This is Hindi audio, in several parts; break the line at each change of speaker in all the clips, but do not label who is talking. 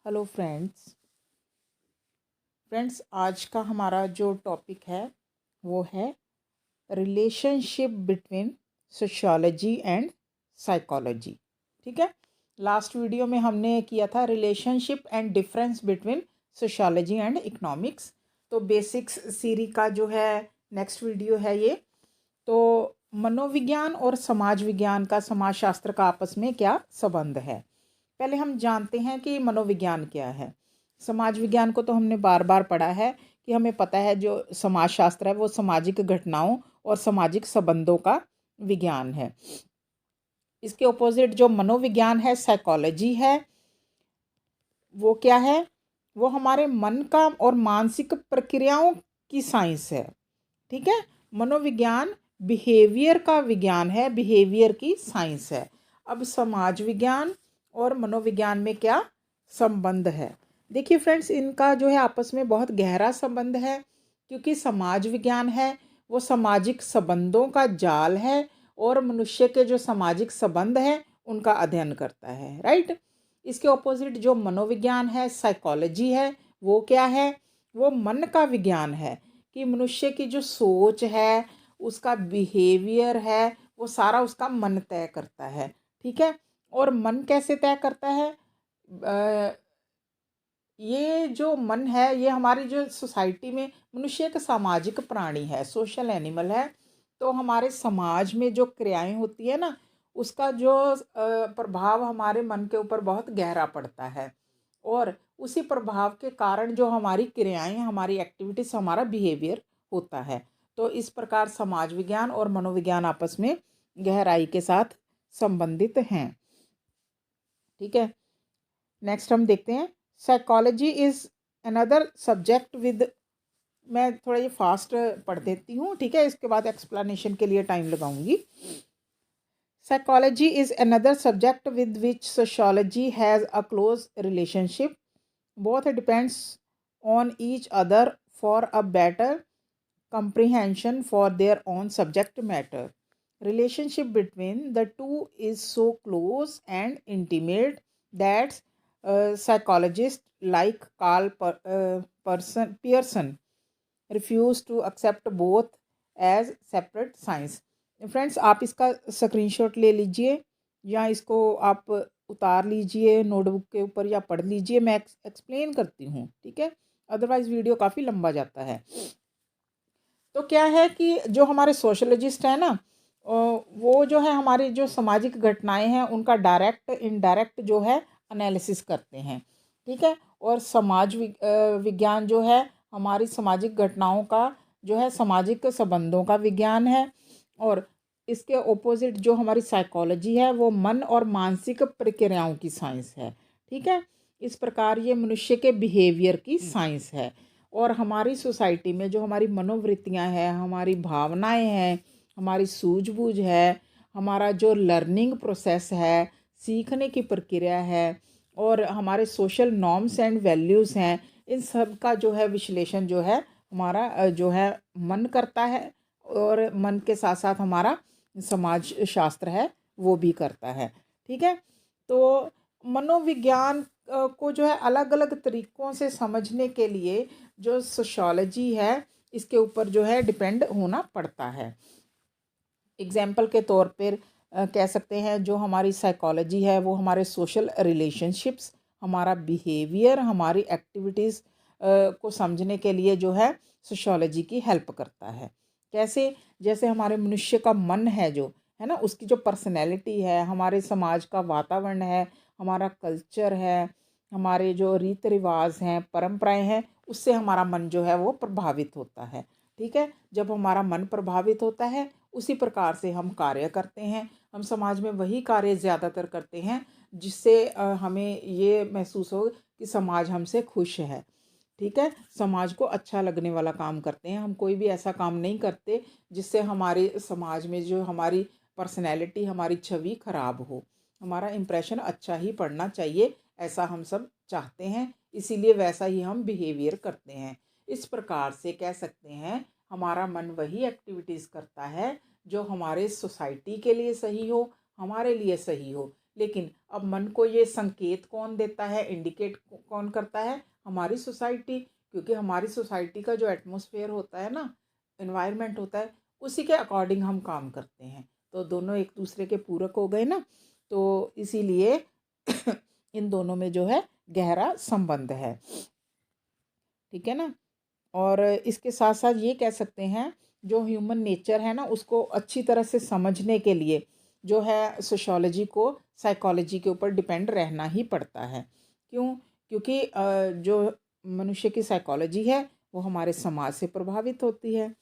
हेलो फ्रेंड्स आज का हमारा जो टॉपिक है वो है relationship between sociology and psychology. ठीक है, लास्ट वीडियो में हमने किया था relationship and difference between sociology and economics. तो बेसिक्स सीरीज का जो है नेक्स्ट वीडियो है ये। तो मनोविज्ञान और समाज विज्ञान का, समाजशास्त्र का आपस में क्या संबंध है, पहले हम जानते हैं कि मनोविज्ञान क्या है। समाज विज्ञान को तो हमने बार बार पढ़ा है कि हमें पता है जो समाजशास्त्र है वो सामाजिक घटनाओं और सामाजिक संबंधों का विज्ञान है। इसके ऑपोजिट जो मनोविज्ञान है, साइकोलॉजी है, वो क्या है? वो हमारे मन का और मानसिक प्रक्रियाओं की साइंस है। ठीक है, मनोविज्ञान बिहेवियर का विज्ञान है, बिहेवियर की साइंस है। अब समाज विज्ञान और मनोविज्ञान में क्या संबंध है? देखिए फ्रेंड्स, इनका जो है आपस में बहुत गहरा संबंध है, क्योंकि समाज विज्ञान है वो सामाजिक संबंधों का जाल है और मनुष्य के जो सामाजिक संबंध हैं उनका अध्ययन करता है, राइट। इसके ऑपोजिट जो मनोविज्ञान है, साइकोलॉजी है, वो क्या है? वो मन का विज्ञान है कि मनुष्य की जो सोच है, उसका बिहेवियर है, वो सारा उसका मन तय करता है। ठीक है, और मन कैसे तय करता है? ये जो मन है ये हमारी जो सोसाइटी में, मनुष्य एक सामाजिक प्राणी है, सोशल एनिमल है। तो हमारे समाज में जो क्रियाएं होती है ना, उसका जो प्रभाव हमारे मन के ऊपर बहुत गहरा पड़ता है। और उसी प्रभाव के कारण जो हमारी क्रियाएं, हमारी एक्टिविटीज़, हमारा बिहेवियर होता है। तो इस प्रकार समाज विज्ञान और मनोविज्ञान आपस में गहराई के साथ संबंधित हैं। ठीक है, नेक्स्ट हम देखते हैं psychology is another subject with, मैं थोड़ा ये फास्ट पढ़ देती हूँ, ठीक है, इसके बाद एक्सप्लेनेशन के लिए टाइम लगाऊंगी। Psychology is another subject with which sociology has a close relationship, both depends on each other for a better comprehension for their own subject matter. Relationship between the two is so close and intimate that psychologists like Pearson refuse to accept both as separate science. Friends, आप इसका स्क्रीनशॉट ले लीजिए या इसको आप उतार लीजिए नोटबुक के ऊपर या पढ़ लीजिए, मैं एक्सप्लेन करती हूँ, ठीक है, अदरवाइज़ वीडियो काफ़ी लंबा जाता है। तो क्या है कि जो हमारे सोशोलॉजिस्ट हैं ना, वो जो है हमारी जो सामाजिक घटनाएं हैं उनका डायरेक्ट इनडायरेक्ट जो है एनालिसिस करते हैं। ठीक है, और विज्ञान जो है हमारी सामाजिक घटनाओं का जो है सामाजिक संबंधों का विज्ञान है। और इसके ओपोजिट जो हमारी साइकोलॉजी है वो मन और मानसिक प्रक्रियाओं की साइंस है। ठीक है, इस प्रकार ये मनुष्य के बिहेवियर की साइंस है। और हमारी सोसाइटी में जो हमारी मनोवृत्तियाँ हैं, हमारी भावनाएं हैं, हमारी सूझबूझ है, हमारा जो लर्निंग प्रोसेस है, सीखने की प्रक्रिया है, और हमारे सोशल नॉर्म्स एंड वैल्यूज़ हैं, इन सब का जो है विश्लेषण जो है हमारा जो है मन करता है। और मन के साथ साथ हमारा समाज शास्त्र है वो भी करता है। ठीक है, तो मनोविज्ञान को जो है अलग अलग तरीक़ों से समझने के लिए जो सोशियोलॉजी है इसके ऊपर जो है डिपेंड होना पड़ता है। एग्जाम्पल के तौर पर कह सकते हैं जो हमारी साइकोलॉजी है वो हमारे सोशल रिलेशनशिप्स, हमारा बिहेवियर, हमारी एक्टिविटीज़ को समझने के लिए जो है सोशियोलॉजी की हेल्प करता है। कैसे? जैसे हमारे मनुष्य का मन है जो है ना, उसकी जो पर्सनैलिटी है, हमारे समाज का वातावरण है, हमारा कल्चर है, हमारे जो रीति रिवाज हैं, परंपराएं हैं, उससे हमारा मन जो है वो प्रभावित होता है। ठीक है, जब हमारा मन प्रभावित होता है उसी प्रकार से हम कार्य करते हैं। हम समाज में वही कार्य ज़्यादातर करते हैं जिससे हमें ये महसूस हो कि समाज हमसे खुश है। ठीक है, समाज को अच्छा लगने वाला काम करते हैं। हम कोई भी ऐसा काम नहीं करते जिससे हमारे समाज में जो हमारी पर्सनैलिटी, हमारी छवि खराब हो। हमारा इम्प्रेशन अच्छा ही पड़ना चाहिए, ऐसा हम सब चाहते हैं, इसीलिए वैसा ही हम बिहेवियर करते हैं। इस प्रकार से कह सकते हैं हमारा मन वही एक्टिविटीज़ करता है जो हमारे सोसाइटी के लिए सही हो, हमारे लिए सही हो। लेकिन अब मन को ये संकेत कौन देता है, इंडिकेट कौन करता है? हमारी सोसाइटी, क्योंकि हमारी सोसाइटी का जो एटमॉस्फेयर होता है ना, एनवायरनमेंट होता है, उसी के अकॉर्डिंग हम काम करते हैं। तो दोनों एक दूसरे के पूरक हो गए ना, तो इसीलिए इन दोनों में जो है गहरा संबंध है, ठीक है ना। और इसके साथ साथ ये कह सकते हैं, जो ह्यूमन नेचर है ना, उसको अच्छी तरह से समझने के लिए जो है सोशियोलॉजी को साइकोलॉजी के ऊपर डिपेंड रहना ही पड़ता है। क्यों? क्योंकि जो मनुष्य की साइकोलॉजी है वो हमारे समाज से प्रभावित होती है।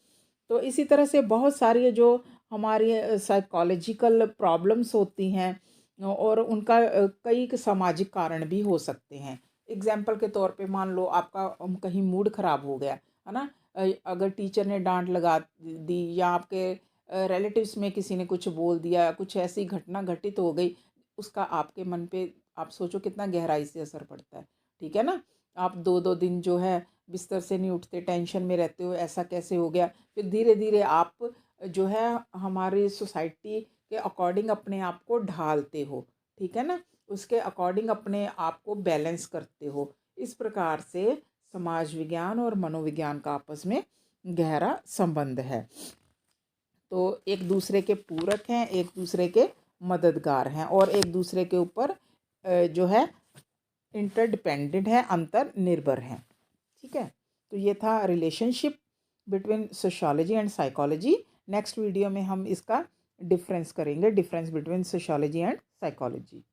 तो इसी तरह से बहुत सारी जो हमारी साइकोलॉजिकल प्रॉब्लम्स होती हैं और उनका कई सामाजिक कारण भी हो सकते हैं। एग्जाम्पल के तौर पे मान लो आपका कहीं मूड ख़राब हो गया है ना, अगर टीचर ने डांट लगा दी या आपके रिलेटिव्स में किसी ने कुछ बोल दिया, कुछ ऐसी घटना घटित हो गई, उसका आपके मन पे आप सोचो कितना गहराई से असर पड़ता है, ठीक है ना। आप दो दो दिन जो है बिस्तर से नहीं उठते, टेंशन में रहते हो, ऐसा कैसे हो गया। फिर धीरे धीरे आप जो है हमारी सोसाइटी के अकॉर्डिंग अपने आप को ढालते हो, ठीक है ना, उसके अकॉर्डिंग अपने आप को बैलेंस करते हो। इस प्रकार से समाज विज्ञान और मनोविज्ञान का आपस में गहरा संबंध है। तो एक दूसरे के पूरक हैं, एक दूसरे के मददगार हैं और एक दूसरे के ऊपर जो है इंटरडिपेंडेंट है, अंतर निर्भर हैं, ठीक है। तो ये था relationship between sociology and psychology. Next video में हम इसका डिफरेंस करेंगे, difference between sociology and psychology.